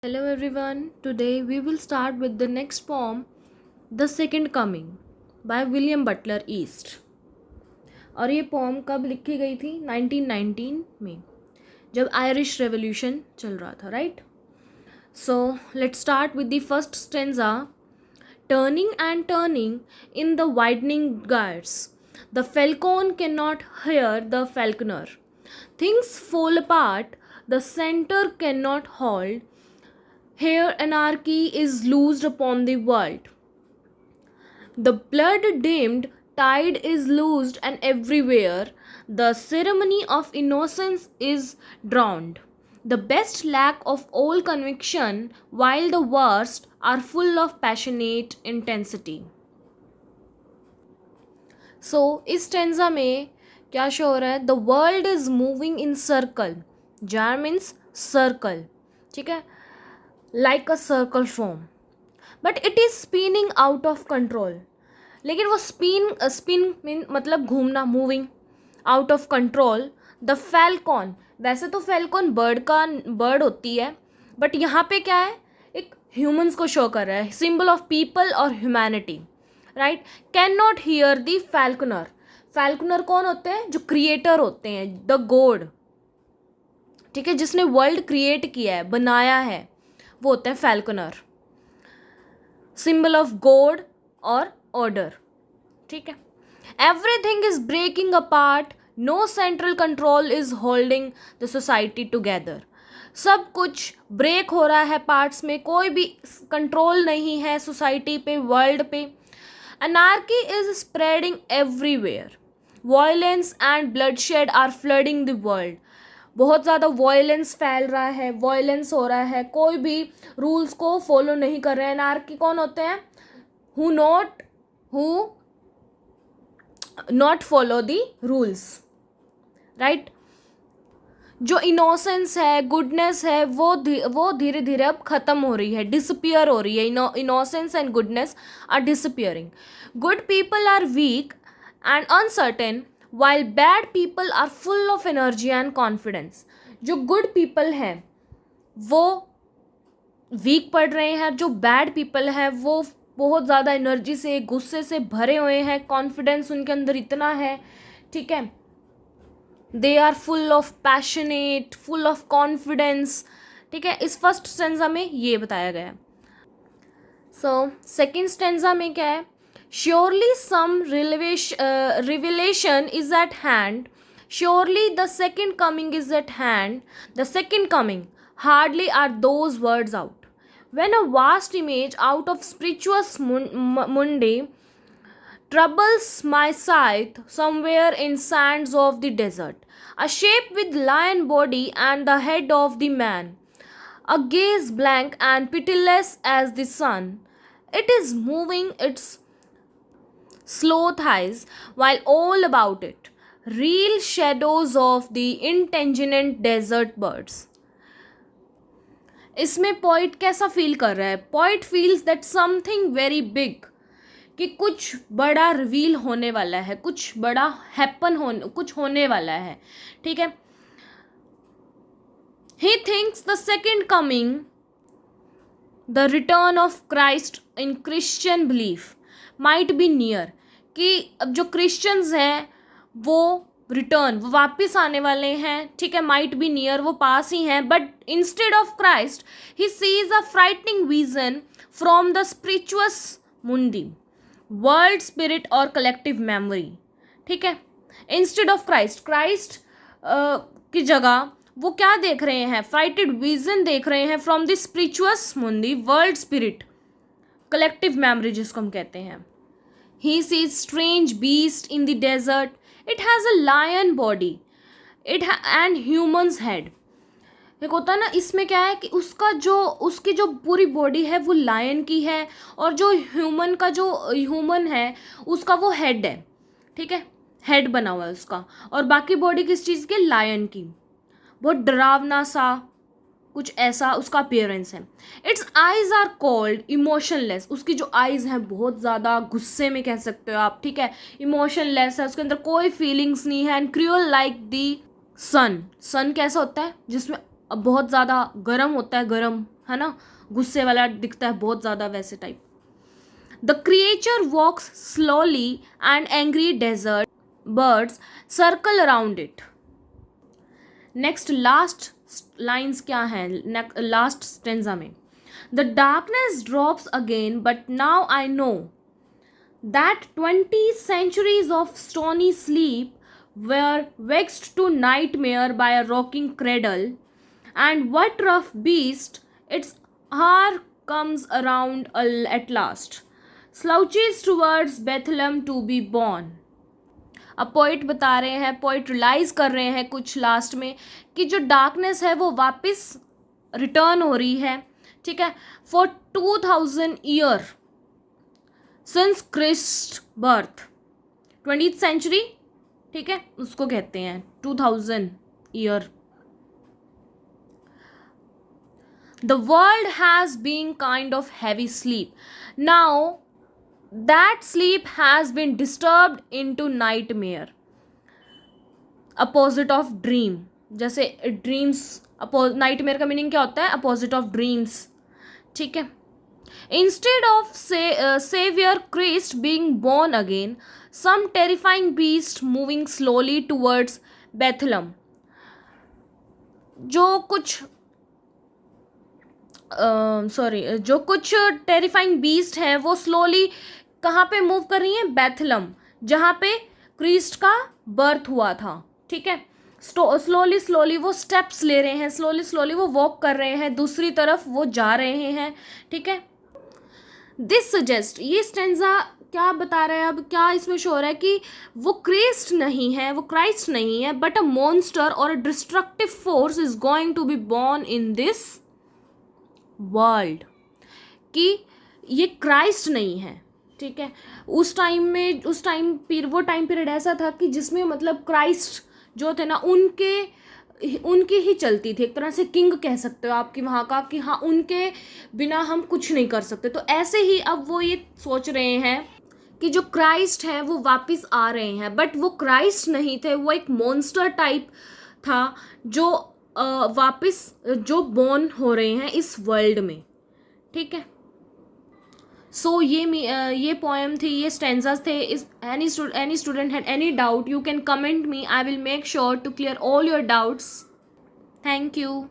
Hello everyone. Today we will start with the next poem, The Second Coming by William Butler Yeats. और ये pome कब लिखी गई थी? 1919 में, जब आयरिश रेवोल्यूशन चल रहा था, right? So let's start with the first stanza. Turning and turning in the widening gyres, the falcon cannot hear the falconer. Things fall apart, the center cannot hold. Here anarchy is loosed upon the world. The blood dimmed tide is loosed, and everywhere the ceremony of innocence is drowned. The best lack of all conviction, while the worst are full of passionate intensity. So इस stanza में क्या show हो रहा है? The world is moving in circle. Jar means circle, ठीक है, like a circle form, but it is spinning out of control. लेकिन वो स्पिन मीन मतलब घूमना, moving out of control. The Falcon, वैसे तो फैल्कॉन बर्ड होती है, बट यहाँ पे क्या है, एक ह्यूमंस को शो कर रहा है, सिंबल ऑफ पीपल और humanity, right. Can not hear the falconer. Falconer कौन होते हैं? जो क्रिएटर होते हैं, द गॉड, ठीक है, जिसने वर्ल्ड क्रिएट किया है, बनाया है, वो होते हैं फैल्कनर, सिंबल ऑफ गॉड और ऑर्डर, ठीक है. Everything is breaking apart, no central control is holding the society together. सब कुछ ब्रेक हो रहा है पार्ट्स में, कोई भी कंट्रोल नहीं है सोसाइटी पे, वर्ल्ड पे. Anarchy is spreading everywhere, violence and bloodshed are flooding the world. बहुत ज़्यादा वायलेंस फैल रहा है, वायलेंस हो रहा है, कोई भी रूल्स को फॉलो नहीं कर रहे हैं. एनार्की कौन होते हैं? Who not follow the rules, right. जो इनोसेंस है, गुडनेस है, वो धीरे धीरे अब ख़त्म हो रही है, डिसअपियर हो रही है. Innocence and goodness are disappearing. Good people are weak and uncertain, while bad people are full of energy and confidence. जो good people हैं वो weak पड़ रहे हैं, जो bad people हैं वो बहुत ज़्यादा एनर्जी से, गुस्से से भरे हुए हैं, कॉन्फिडेंस उनके अंदर इतना है, ठीक है. They are full of passionate, full of confidence, ठीक है. इस फर्स्ट स्टेंजा में ये बताया गया है. सो सेकेंड स्टेंजा में क्या है? Surely some revelation is at hand. Surely the second coming is at hand. The second coming. Hardly are those words out, when a vast image out of spirituous Monday troubles my sight somewhere in sands of the desert. A shape with lion body and the head of the man. A gaze blank and pitiless as the sun. It is moving its slow thighs, while all about it reel shadows of the intelligent desert birds. इसमें poet कैसा feel कर रहा है? Poet feels that something very big, कि कुछ बड़ा reveal होने वाला है, कुछ बड़ा कुछ होने वाला है, ठीक है. He thinks the second coming, the return of Christ in Christian belief might be near, कि अब जो क्रिश्चियंस हैं वो रिटर्न, वो वापस आने वाले हैं, ठीक है. माइट बी नियर, वो पास ही हैं. But instead of Christ he sees a frightening vision from the spiritus mundi, world spirit और कलेक्टिव मेमोरी, ठीक है. इंस्टेड ऑफ क्राइस्ट की जगह वो क्या देख रहे हैं? फ्राइटेड विजन देख रहे हैं from the spiritus mundi, world spirit, collective memory जिसको हम कहते हैं. He sees strange beast in the desert. It has a lion body. And human's head. एक होता है ना, इसमें क्या है कि उसकी जो पूरी बॉडी है वो लायन की है, और जो ह्यूमन है उसका वो हेड है, ठीक है, हेड बना हुआ है उसका, और बाकी बॉडी किस चीज़ की? लायन की. बहुत डरावना सा कुछ ऐसा उसका अपीयरेंस है. Its eyes are cold, emotionless. उसकी जो आइज़ हैं बहुत ज़्यादा गुस्से में कह सकते हो आप, ठीक है. इमोशनलेस है, उसके अंदर कोई फीलिंग्स नहीं है. एंड क्रूअल लाइक दी सन. सन कैसा होता है? जिसमें बहुत ज़्यादा गर्म होता है, गर्म है ना, गुस्से वाला दिखता है बहुत ज़्यादा, वैसे type. The creature walks slowly and angry desert birds circle around it. Next last lines क्या हैं लास्ट स्टेंजा में? The darkness drops again but now I know that 20 centuries of stony sleep were vexed to nightmare by a rocking cradle, and what rough beast its hour comes around at last, slouches towards Bethlehem to be born. अब poet बता रहे हैं, poet realise कर रहे हैं कुछ last में कि जो डार्कनेस है वो वापस रिटर्न हो रही है. ठीक है, for 2000 year since Christ birth, 20th century, ठीक है, उसको कहते हैं 2000 year. The world has been kind of heavy sleep. Now that sleep has been disturbed into nightmare, opposite of dream. जैसे ड्रीम्स, नाइटमेयर का मीनिंग क्या होता है? Opposite of dreams. ठीक है, instead of saviour Christ being born again, some terrifying beast moving slowly towards Bethlehem. जो कुछ terrifying beast हैं वो स्लोली कहाँ पे मूव कर रही हैं? बेथलम, जहाँ पे क्रिस्ट का बर्थ हुआ था. ठीक है, स्लोली वो स्टेप्स ले रहे हैं, स्लोली वो वॉक कर रहे हैं, दूसरी तरफ वो जा रहे हैं. ठीक है, दिस सजेस्ट, ये स्टेंजा क्या बता रहा है? अब क्या इसमें शो हो रहा है कि वो क्रिस्ट नहीं है, वो क्राइस्ट नहीं है, बट अ मॉन्स्टर और a destructive force is going to be born in this world. कि ये क्राइस्ट नहीं है. ठीक है, वो टाइम पीरियड ऐसा था कि जिसमें मतलब क्राइस्ट जो थे ना उनकी ही चलती थी, एक तरह से किंग कह सकते हो आपकी वहाँ का, कि हाँ उनके बिना हम कुछ नहीं कर सकते. तो ऐसे ही अब वो ये सोच रहे हैं कि जो क्राइस्ट है वो वापस आ रहे हैं, बट वो क्राइस्ट नहीं थे, वो एक मॉन्स्टर टाइप था जो वापस जो बॉर्न हो रहे हैं इस वर्ल्ड में. ठीक है, सो ये पोएम थी, ये स्टेंजास थे. Is any student had any doubt, you can comment me, I will make sure to clear all your doubts. Thank you.